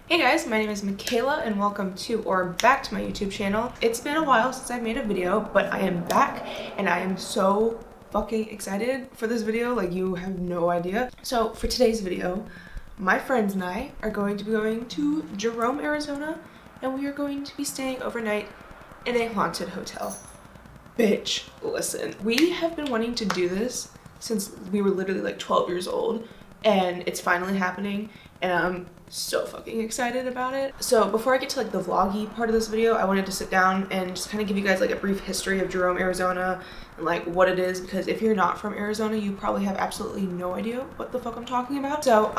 Hey guys, my name is Michaela and welcome to or back to my YouTube channel. It's been a while since I made a video, but I am back and I am so fucking excited for this video, like you have no idea. So for today's video, my friends and I are going to be going to Jerome, Arizona, and we are going to be staying overnight in a haunted hotel. Bitch, listen. We have been wanting to do this since we were literally like 12 years old, and it's finally happening, and I'm so fucking excited about it. So before I get to like the vloggy part of this video, I wanted to sit down and just kind of give you guys like a brief history of Jerome, Arizona, and like what it is, because if you're not from Arizona, you probably have absolutely no idea what the fuck I'm talking about. So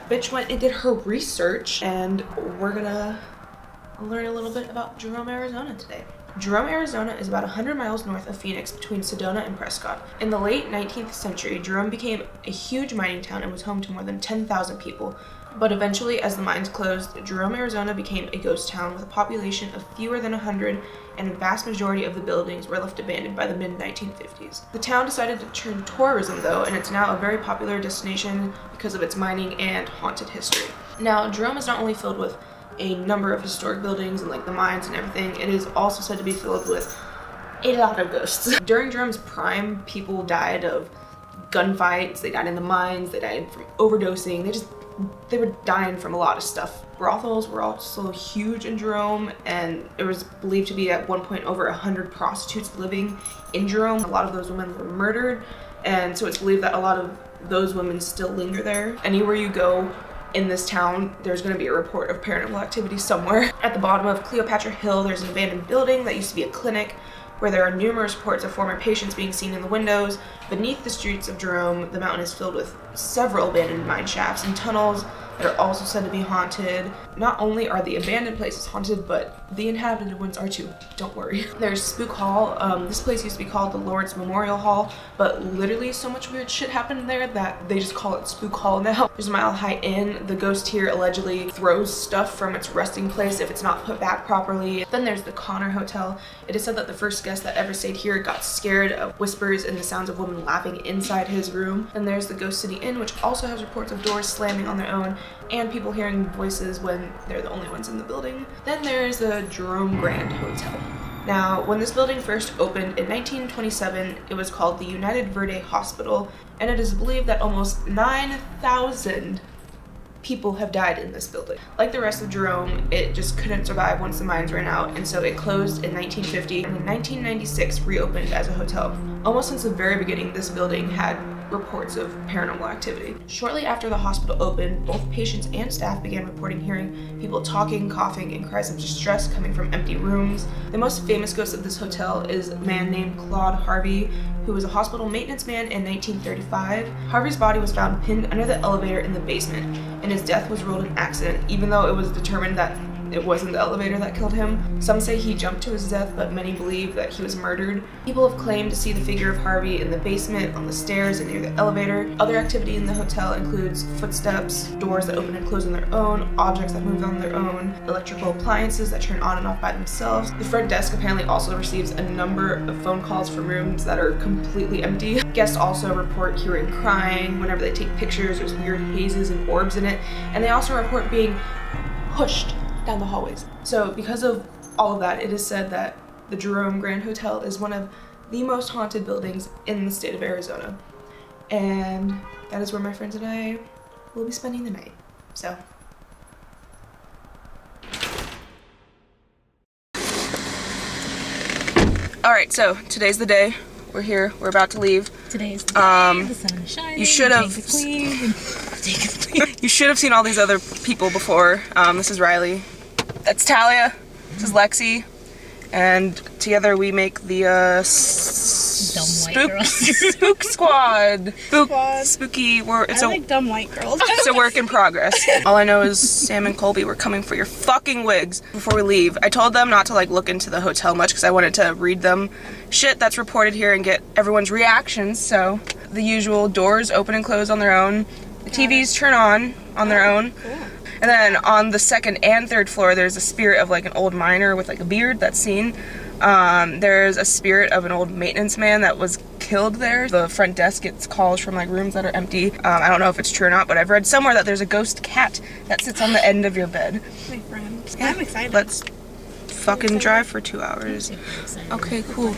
bitch went and did her research, and we're gonna learn a little bit about Jerome, Arizona today. Jerome, Arizona is about 100 miles north of Phoenix between Sedona and Prescott. In the late 19th century, Jerome became a huge mining town and was home to more than 10,000 people. But eventually, as the mines closed, Jerome, Arizona became a ghost town with a population of fewer than 100, and a vast majority of the buildings were left abandoned by the mid-1950s. The town decided to turn tourism though, and it's now a very popular destination because of its mining and haunted history. Now, Jerome is not only filled with a number of historic buildings and like the mines and everything, it is also said to be filled with a lot of ghosts. During Jerome's prime, people died of gunfights, they died in the mines, they died from overdosing, they were dying from a lot of stuff. Brothels were also huge in Jerome, and it was believed to be at one point over 100 prostitutes living in Jerome. A lot of those women were murdered, and so it's believed that a lot of those women still linger there. Anywhere you go in this town, there's going to be a report of paranormal activity somewhere. At the bottom of Cleopatra Hill, there's an abandoned building that used to be a clinic, where there are numerous reports of former patients being seen in the windows. Beneath the streets of Jerome, the mountain is filled with several abandoned mine shafts and tunnels that are also said to be haunted. Not only are the abandoned places haunted, but the inhabited ones are too. Don't worry. There's Spook Hall. This place used to be called the Lord's Memorial Hall, but literally so much weird shit happened there that they just call it Spook Hall now. There's a Mile High Inn. The ghost here allegedly throws stuff from its resting place if it's not put back properly. Then there's the Connor Hotel. It is said that the first guest that ever stayed here got scared of whispers and the sounds of women laughing inside his room. Then there's the Ghost City Inn, which also has reports of doors slamming on their own and people hearing voices when they're the only ones in the building. Then there's the Jerome Grand Hotel. Now, when this building first opened in 1927, it was called the United Verde Hospital, and it is believed that almost 9,000 people have died in this building. Like the rest of Jerome, it just couldn't survive once the mines ran out, and so it closed in 1950, and in 1996 reopened as a hotel. Almost since the very beginning, this building had reports of paranormal activity. Shortly after the hospital opened, both patients and staff began reporting hearing people talking, coughing, and cries of distress coming from empty rooms. The most famous ghost of this hotel is a man named Claude Harvey, who was a hospital maintenance man in 1935. Harvey's body was found pinned under the elevator in the basement, and his death was ruled an accident, even though it was determined that it wasn't the elevator that killed him. Some say he jumped to his death, but many believe that he was murdered. People have claimed to see the figure of Harvey in the basement, on the stairs, and near the elevator. Other activity in the hotel includes footsteps, doors that open and close on their own, objects that move on their own, electrical appliances that turn on and off by themselves. The front desk apparently also receives a number of phone calls from rooms that are completely empty. Guests also report hearing crying. Whenever they take pictures, there's weird hazes and orbs in it, and they also report being pushed down the hallways. So because of all of that, it is said that the Jerome Grand Hotel is one of the most haunted buildings in the state of Arizona. And that is where my friends and I will be spending the night. So. Alright, so today's the day. We're here. We're about to leave. Today's the day. The sun is shining. You should have. You should have seen all these other people before. This is Riley. That's Talia. This is Lexi. And together we make the Spook Squad. Spooky. I like dumb white girls. It's a work in progress. All I know is Sam and Colby were coming for your fucking wigs before we leave. I told them not to like look into the hotel much because I wanted to read them shit that's reported here and get everyone's reactions. So the usual doors open and close on their own. The TVs turn on their own. Cool. And then on the second and third floor, there's a spirit of like an old miner with like a beard that's seen. There's a spirit of an old maintenance man that was killed there. The front desk gets calls from like rooms that are empty. I don't know if it's true or not, but I've read somewhere that there's a ghost cat that sits on the end of your bed. My friend. Yeah. I'm excited. Let's fucking drive for 2 hours. Okay, cool.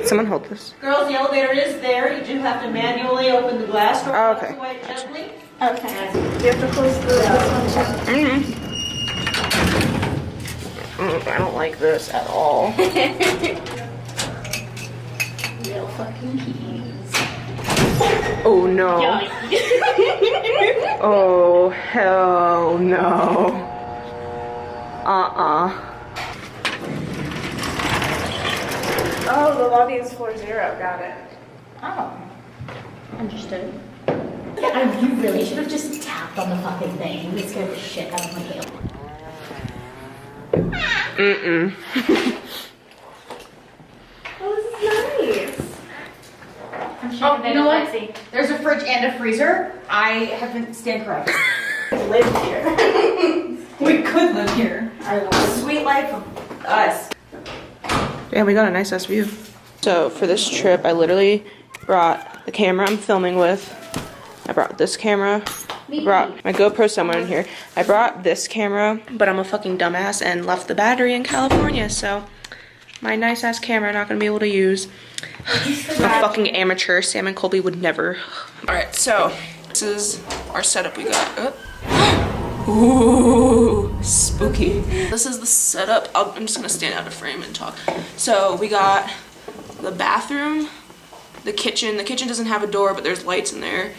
Someone hold this. Girls, the elevator is there. You do have to manually open the glass door. Oh, okay. Away gently. Okay. You have to close this one too. I don't like this at all. Little fucking keys. Oh no. Oh hell no. Oh, the lobby is floor 0. Got it. Oh. Understood. Yeah, you really should have just tapped on the fucking thing. You scared the shit out of Michaela. Oh, this is nice. Oh, you know what? There's a fridge and a freezer. I haven't stand corrected. Live here. We could live here. I want a sweet life of us. Yeah, we got a nice ass view. So for this trip, I literally brought the camera I'm filming with. I brought this camera. I brought my GoPro somewhere in here. I brought this camera, but I'm a fucking dumbass and left the battery in California, so my nice ass camera I'm not gonna be able to use. I'm a fucking amateur. Sam and Colby would never. Alright, so this is our setup we got. Ooh, spooky. This is the setup. I'm just gonna stand out of frame and talk. So we got the bathroom, the kitchen. The kitchen doesn't have a door, but there's lights in there.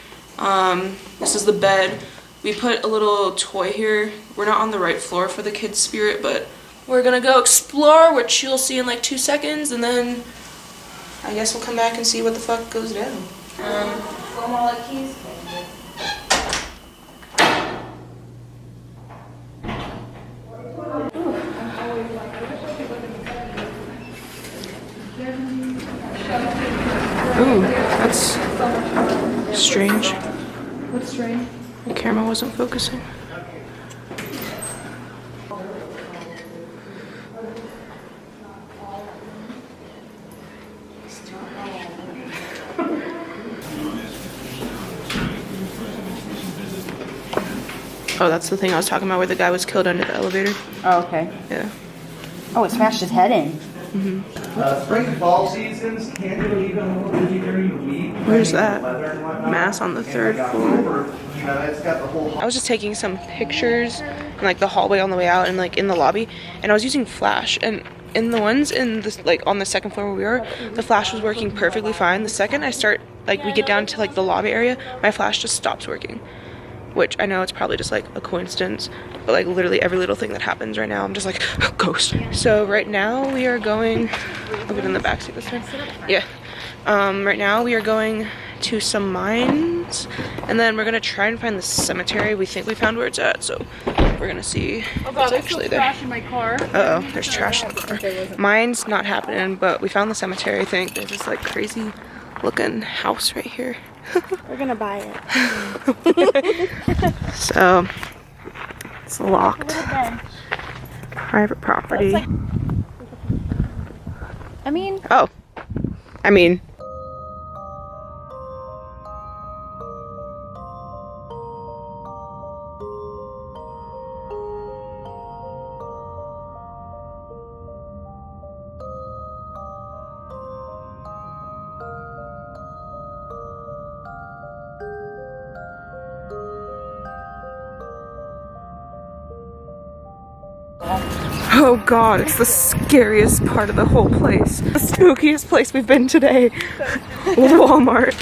This is the bed. We put a little toy here. We're not on the right floor for the kids' spirit, but we're gonna go explore, which you'll see in like 2 seconds, and then I guess we'll come back and see what the fuck goes down. Keys. Ooh, that's strange. What's strange? The camera wasn't focusing. Oh, that's the thing I was talking about where the guy was killed under the elevator. Oh, okay. Yeah. Oh, it smashed his head in. Spring and fall seasons can do even a little busy during the week. Where's that? Weather and whatnot. Mass on the 3rd And floor. you know, it's got the whole. I was just taking some pictures in like the hallway on the way out and like in the lobby, and I was using flash, and in the ones in this like on the 2nd floor where we were, the flash was working perfectly fine. The second I start like we get down to like the lobby area, my flash just stops working. Which I know it's probably just like a coincidence, but like literally every little thing that happens right now, I'm just like, ghost. So right now we are going, I'll get in the backseat this time. Yeah. Right now we are going to some mines, and then we're gonna try and find the cemetery. We think we found where it's at, so we're gonna see what's actually there. Trash in my car. Uh-oh, there's trash in the car. Mine's not happening, but we found the cemetery, I think. There's this like crazy looking house right here. We're gonna buy it. So it's locked. Private property. I mean, Oh, I mean. Oh god, it's the scariest part of the whole place. The spookiest place we've been today. Walmart.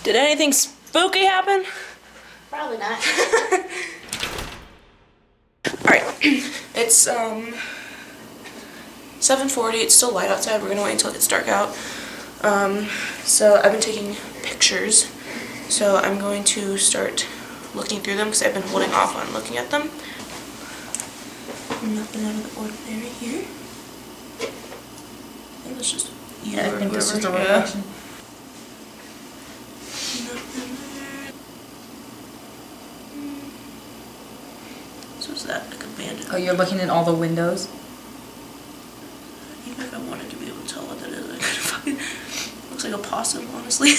Did anything spooky happen? Probably not. Alright, it's 7:40, it's still light outside, we're gonna wait until it gets dark out. So I've been taking pictures, so I'm going to start looking through them because I've been holding off on looking at them. Nothing out of the ordinary here. I think that's just you I or think it's just a whoever. reflection. Nothing there. So is that like abandoned? Oh, you're looking in all the windows? Even if I wanted to be able to tell what that is, I could fucking looks like a possum, honestly.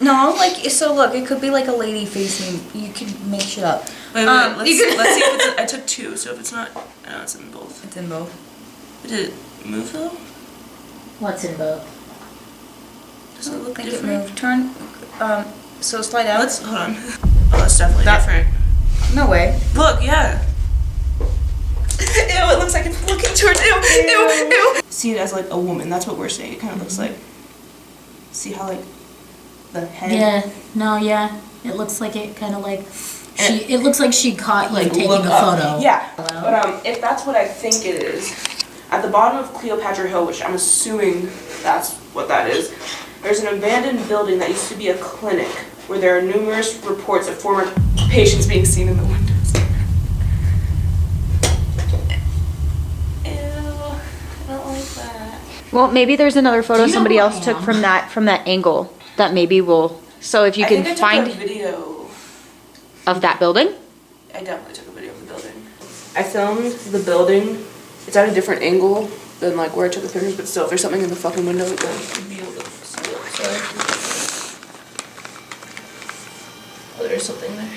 No, like, so look, it could be like a lady facing, you could make shit up. Wait, let's see if it's I took two, so if it's not, no, it's in both. It's in both. Did it move though? What's in both? Does it look I think different? it moved. Turn, so slide out. Let's, hold on. Oh, that's definitely different. No way. Look, yeah. Ew, it looks like it's looking towards, ew, ew, ew. See it as like a woman, that's what we're saying. It kind of looks like, see how like the head. Yeah, no, yeah. It looks like it kind of like, it looks like she caught you taking look a up. photo. Yeah, but if that's what I think it is, at the bottom of Cleopatra Hill, which I'm assuming that's what that is, there's an abandoned building that used to be a clinic where there are numerous reports of former patients being seen in the windows. Ew, I don't like that. Well, maybe there's another photo Do you know somebody who I else took am? from that angle that maybe will. So if you I can think I find took a video. of that building. I definitely took a video of the building. I filmed the building. It's at a different angle than like where I took the pictures, but still, if there's something in the fucking window, you'd be able to see it. So. Oh, there's something there.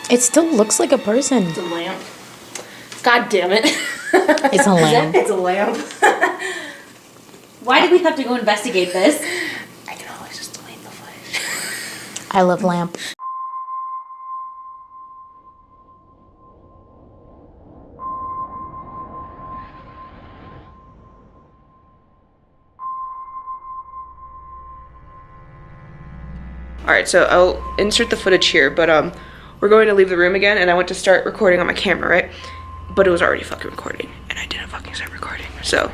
It still looks like a person. It's a lamp. God damn it. It's a lamp. It's a lamp. Why did we have to go investigate this? I can always just delete the footage. I love lamp. Alright, so I'll insert the footage here, but we're going to leave the room again, and I went to start recording on my camera, right? But it was already fucking recording, and I didn't fucking start recording, so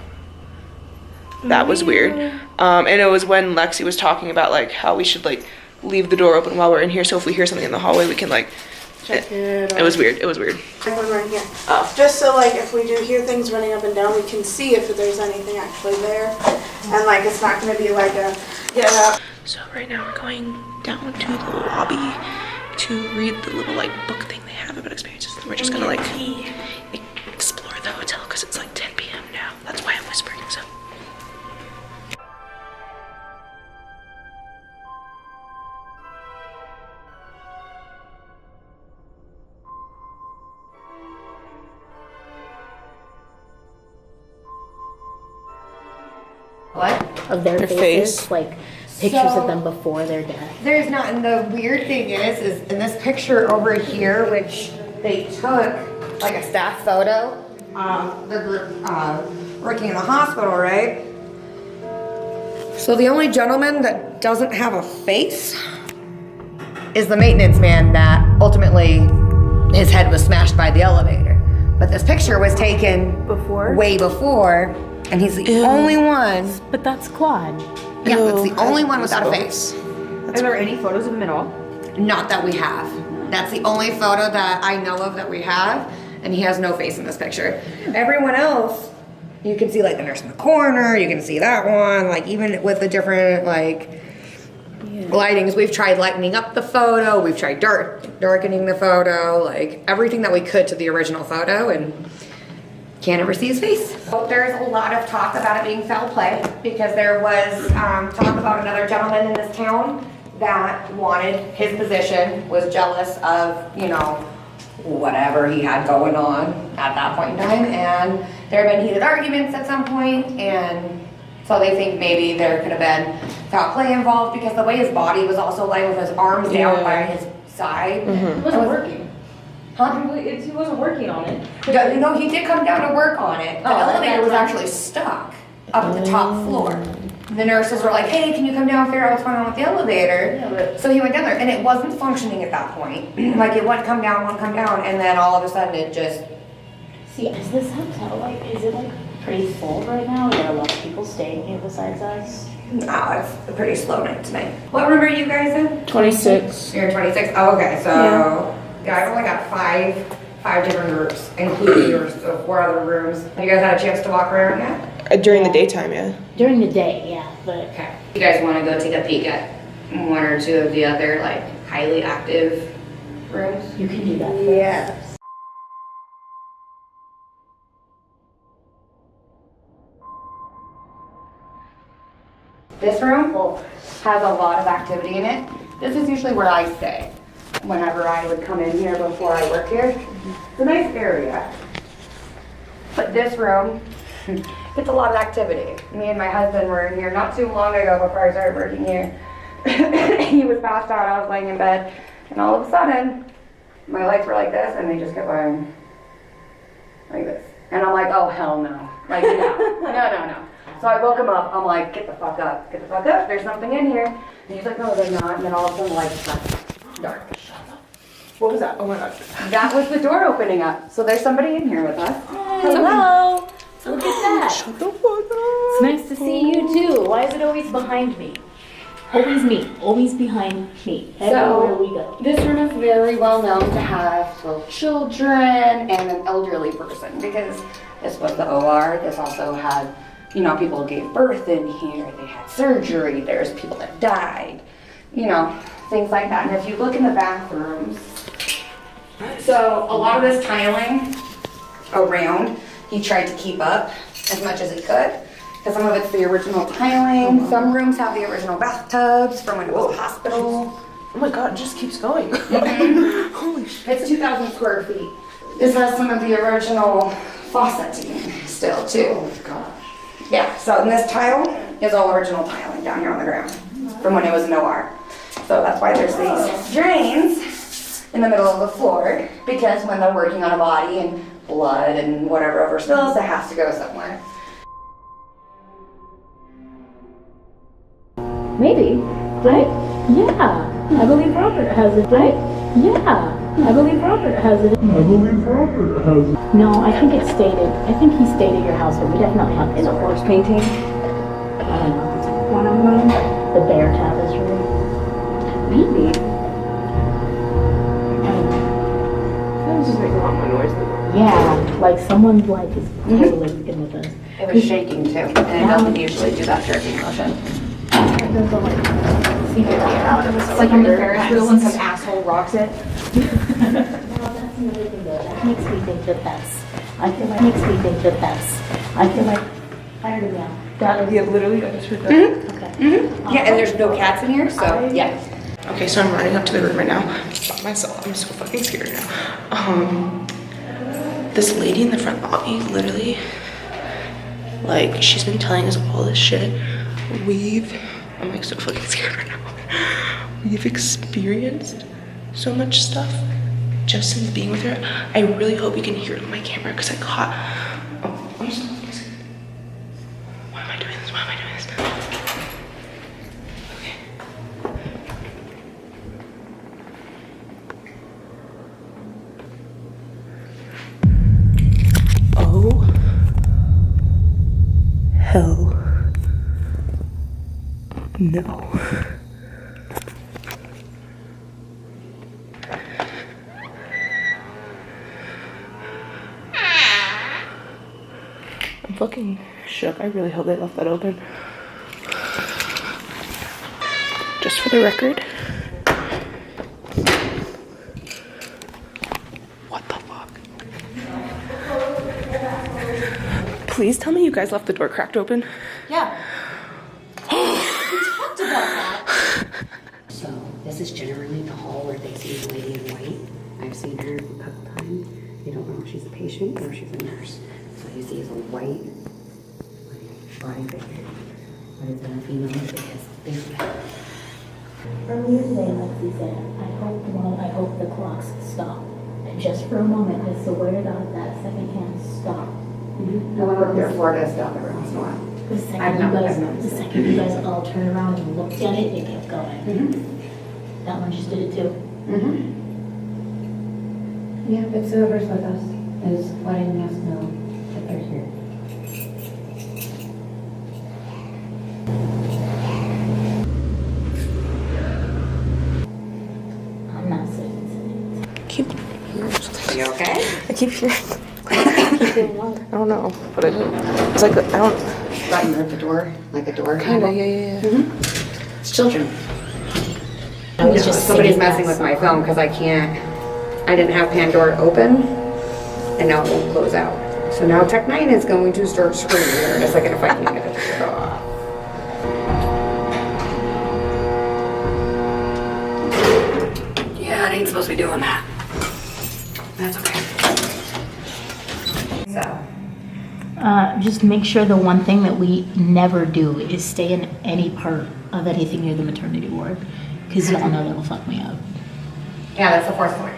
that was weird. And it was when Lexi was talking about like how we should like leave the door open while we're in here, so if we hear something in the hallway, we can like Check it out. It was weird. It was weird. There's one right here. Just so like if we do hear things running up and down, we can see if there's anything actually there. And like it's not gonna be like a get up. So right now we're going down to the lobby to read the little like book thing they have about experiences. And we're just gonna like explore the hotel because it's like 10 p.m. now. That's why I'm whispering. So. What? Of their faces, face. like pictures of them before their death. There's not, and the weird thing is in this picture over here, which they took, like a staff photo, the group working in the hospital, right? So the only gentleman that doesn't have a face is the maintenance man that ultimately his head was smashed by the elevator. But this picture was taken way before, and he's the only one. But that's Claude. Yeah, that's the only one without a face. Are there any photos of him at all? Not that we have. That's the only photo that I know of that we have, and he has no face in this picture. Everyone else, you can see like the nurse in the corner, you can see that one, like even with the different like lightings, we've tried lightening up the photo, we've tried darkening the photo, like everything that we could to the original photo, and can't ever see his face. There's a lot of talk about it being foul play because there was talk about another gentleman in this town that wanted his position, was jealous of, you know, whatever he had going on at that point in time, and there have been heated arguments at some point, and so they think maybe there could have been foul play involved because the way his body was also laying with his arms down by his side. It wasn't working. Huh? He wasn't working on it. No, he did come down to work on it. The elevator was actually stuck up at the top floor. The nurses were like, hey, can you come down and figure out what's going on with the elevator? So he went down there, and it wasn't functioning at that point. Like, it wouldn't come down, and then all of a sudden it just... See, is this hotel, like, is it, like, pretty full right now? Are there a lot of people staying here besides us? No, it's a pretty slow night tonight. What room are you guys in? 26. You're 26? Oh, okay, so... Yeah, I've only got five different groups, including yours, so 4 other rooms. Have you guys had a chance to walk around yet? During the daytime, yeah. During the day, yeah, but... Okay. You guys want to go take a peek at 1 or 2 of the other, like, highly active rooms? You can do that. Yeah. This room has a lot of activity in it. This is usually where I stay whenever I would come in here before I work here. It's a nice area. But this room gets a lot of activity. Me and my husband were in here not too long ago before I started working here. He was passed out, I was laying in bed, and all of a sudden, my legs were like this, and they just kept going like this. And I'm like, oh, hell no. Like, no. So I woke him up, I'm like, get the fuck up, there's something in here. And he's like, no, there's not, and then all of a sudden, like, dark. What was that? Oh my god. That was the door opening up. So there's somebody in here with us. Hello! Look at that! Shut the fuck up. It's nice to see you too. Why is it always behind me? Always me. Always behind me. Everywhere we go. This room is very well known to have 12 children and an elderly person because this was the OR. This also had, you know, people gave birth in here. They had surgery. There's people that died. You know, things like that. And if you look in the bathrooms, so a lot of this tiling around, he tried to keep up as much as he could. Because some of it's the original tiling. Some rooms have the original bathtubs from when it was a hospital. Oh my god, it just keeps going. Holy shit. It's 2,000 square feet. This has some of the original fauceting still too. Oh my gosh. Yeah, so and this tile is all original tiling down here on the ground from when it was an OR. So that's why there's these drains in the middle of the floor, because when they're working on a body and blood and whatever overspills, it has to go somewhere. Maybe. Right? Yeah. I believe Robert has it. Right? Yeah. I believe Robert has it. No, I think it's stated. I think he stated your house, but we definitely have Is a horse painting? I don't know. One of them? The bear tapestry. Maybe. That was just making a lot more noise than Yeah, like someone like is totally in with us. It was shaking too, and it doesn't usually do that jerking motion. It doesn't like seem to be out of It's like on the Ferris wheel and some asshole rocks it. Well, that's another thing though. That makes me think that that's. I feel like fire to me out. That is Yeah, literally, I just heard that. okay. Yeah, and there's no cats in here, so yeah. Okay, so I'm running up to the room right now. By myself. I'm so fucking scared now. This lady in the front lobby, literally, like, she's been telling us all this shit. I'm like so fucking scared right now. We've experienced so much stuff just since being with her. I really hope you can hear it on my camera because I caught. Oh, I'm so fucking scared. Why am I doing this? Okay. Oh. Hell. No. I'm fucking shook. I really hope they left that open. Just for the record. What the fuck? Please tell me you guys left the door cracked open. Yeah. So this is generally the hall where they see the lady in white. I've seen her a couple times. They don't know if she's a patient or if she's a nurse. So you see is a white body figure. But it's a female because Earlier today, Lexi said, I hope the clocks stop. And just for a moment, I swear to God, that second hand stopped. No one up there for this down there once in a while. The second you guys all turned around and looked at it, it kept going. That one just did it too. Yeah, it's whoever's with us is letting us know that they're here. I'm not saying Keep. Are you okay? I keep hearing. I don't know, but it's like I don't. Thought you heard the door, like a door. Kinda, yeah. It's children. I was just Somebody's saying messing that. with my phone because I didn't have Pandora open, and now it won't close out. So now Tech 9 is going to start screaming here in a second if I can get it to shut off. Yeah, it ain't supposed to be doing that. That's okay. So. Just make sure the one thing that we never do is stay in any part of anything near the maternity ward, because y'all know that'll fuck me up. Yeah, that's the fourth floor.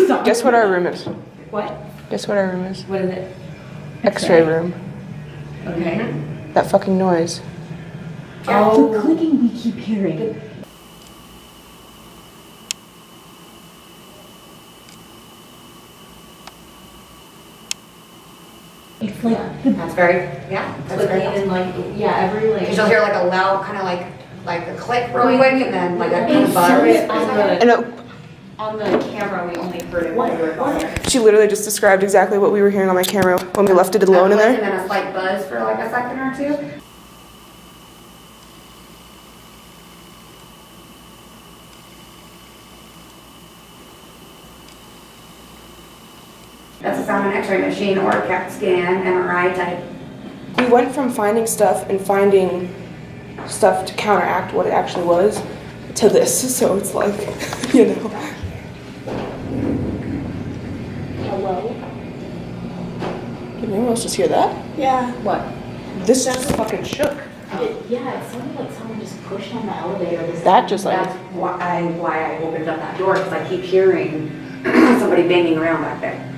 Stop. Guess what our room is? What? Guess what our room is? What is it? X-ray room. Okay. That fucking noise. The clicking we keep hearing. It's like That's very, that's very And like, yeah, every like. because you'll hear like a loud, kind of like a click real quick, and then like a kind of buzz. And On the camera, we only heard it when we were gone. she literally just described exactly what we were hearing on my camera when we left it alone in And there. then a slight buzz for like a second or two. That's a sound an X-ray machine or a CAT scan, MRI type. We went from finding stuff and finding stuff to counteract what it actually was to this, so it's like, you know. hello. Did anyone else just hear that? Yeah. What? This just fucking shook. Yeah, it sounded like someone just pushed on the elevator. That just like, That's why I opened up that door, because I keep hearing somebody banging around back there.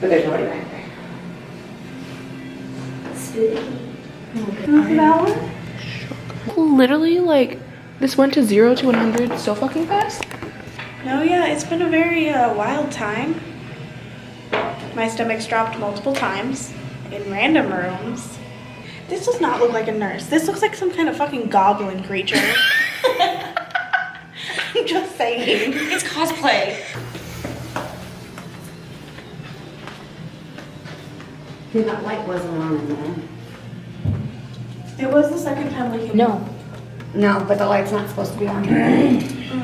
But there's nobody back there. literally like, this went to 0 to 100 so fucking fast. No, yeah, it's been a very wild time. My stomach's dropped multiple times in random rooms. This does not look like a nurse. This looks like some kind of fucking goblin creature. I'm just saying. It's cosplay. Dude, that light wasn't on in there. It was the second time we came. No, No, but the light's not supposed to be on here.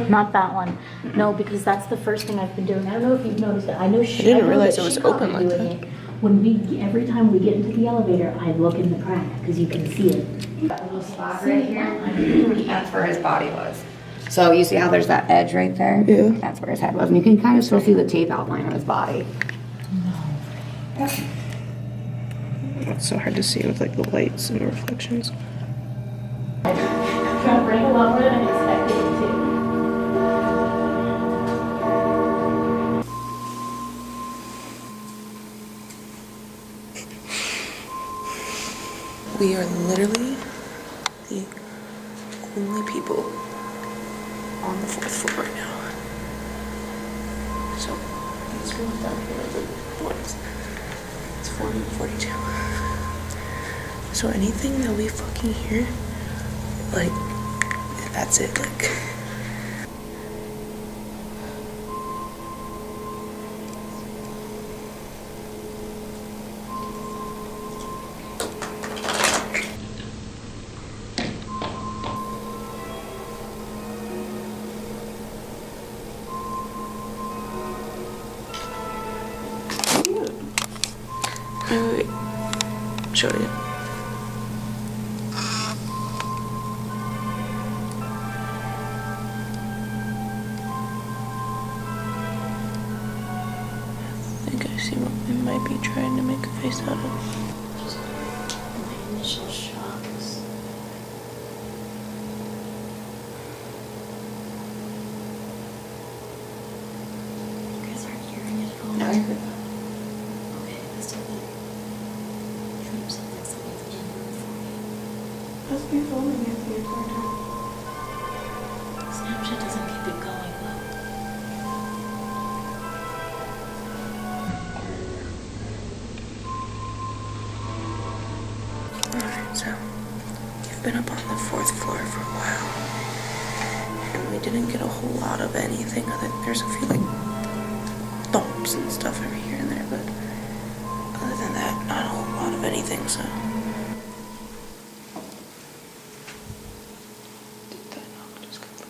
not that one. No, because that's the first thing I've been doing. I don't know if you've noticed it. I know she. didn't I know realize that it was she caught open me like doing that. it. When every time we get into the elevator, I look in the crack because you can see it. That little spot right here, that's where his body was. So you see how there's that edge right there? Yeah. That's where his head was. And you can kind of still see the tape outline of his body. It's so hard to see with like the lights and the reflections. Trying to bring it longer than I expected it to. We are literally the only people on the 4th floor right now. So these rooms down here are the ones. It's 40 and 42. So anything that we fucking hear, like, that's it, like. Wait. Show you. I think I see what we might be trying to make a face out of. My initial shocks. You guys aren't hearing it at all? No, you're good. Okay, let's do that. It's only Nancy at our time. Snapchat doesn't keep it going though. Alright, so we've been up on the 4th floor for a while. And we didn't get a whole lot of anything other there's a few like thumps and stuff over here and there, but other than that, not a whole lot of anything, so. Did that knock just come through?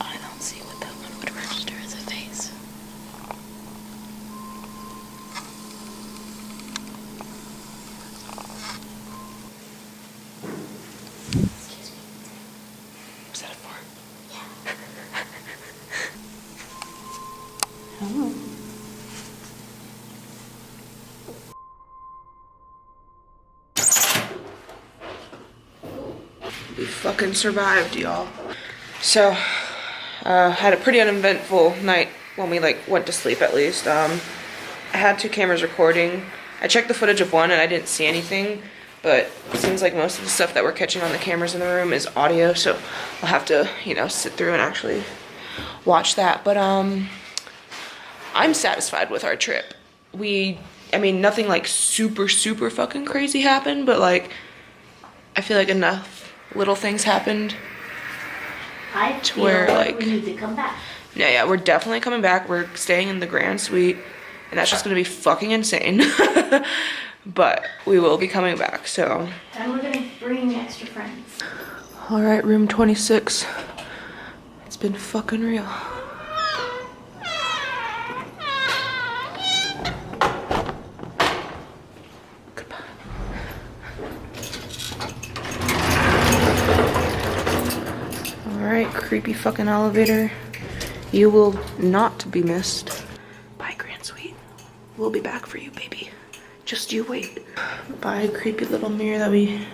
I don't see what that one would register as a face. Excuse me. Was that a fart? Yeah. Oh. We fucking survived, y'all. So, had a pretty uneventful night when we like went to sleep at least. I had 2 cameras recording. I checked the footage of one and I didn't see anything, but it seems like most of the stuff that we're catching on the cameras in the room is audio, so I'll have to, you know, sit through and actually watch that. But I'm satisfied with our trip. I mean, nothing like super fucking crazy happened, but like, I feel like enough little things happened I to where like, we need to come back. yeah, we're definitely coming back. We're staying in the Grand Suite, and that's just gonna be fucking insane. But we will be coming back, so. And we're gonna bring extra friends. All right, room 26. It's been fucking real. Goodbye. All right, creepy fucking elevator. You will not be missed. Bye, Grand Suite. We'll be back for you, baby. Just you wait. Bye, creepy little mirror that we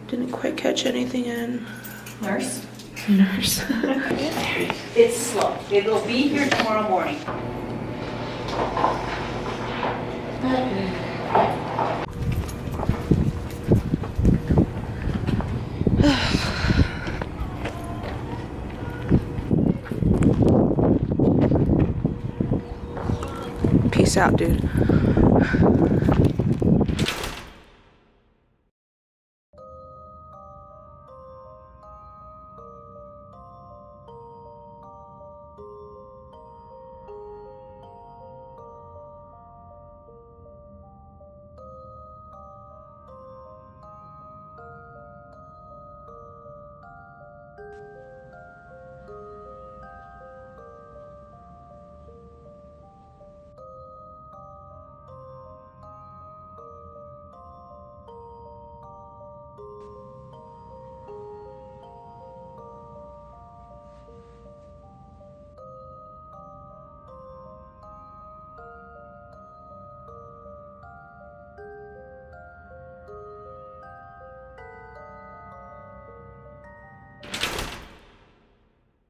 didn't quite catch anything in. Nurse? Nurse. It's slow. It'll be here tomorrow morning. Peace out, dude.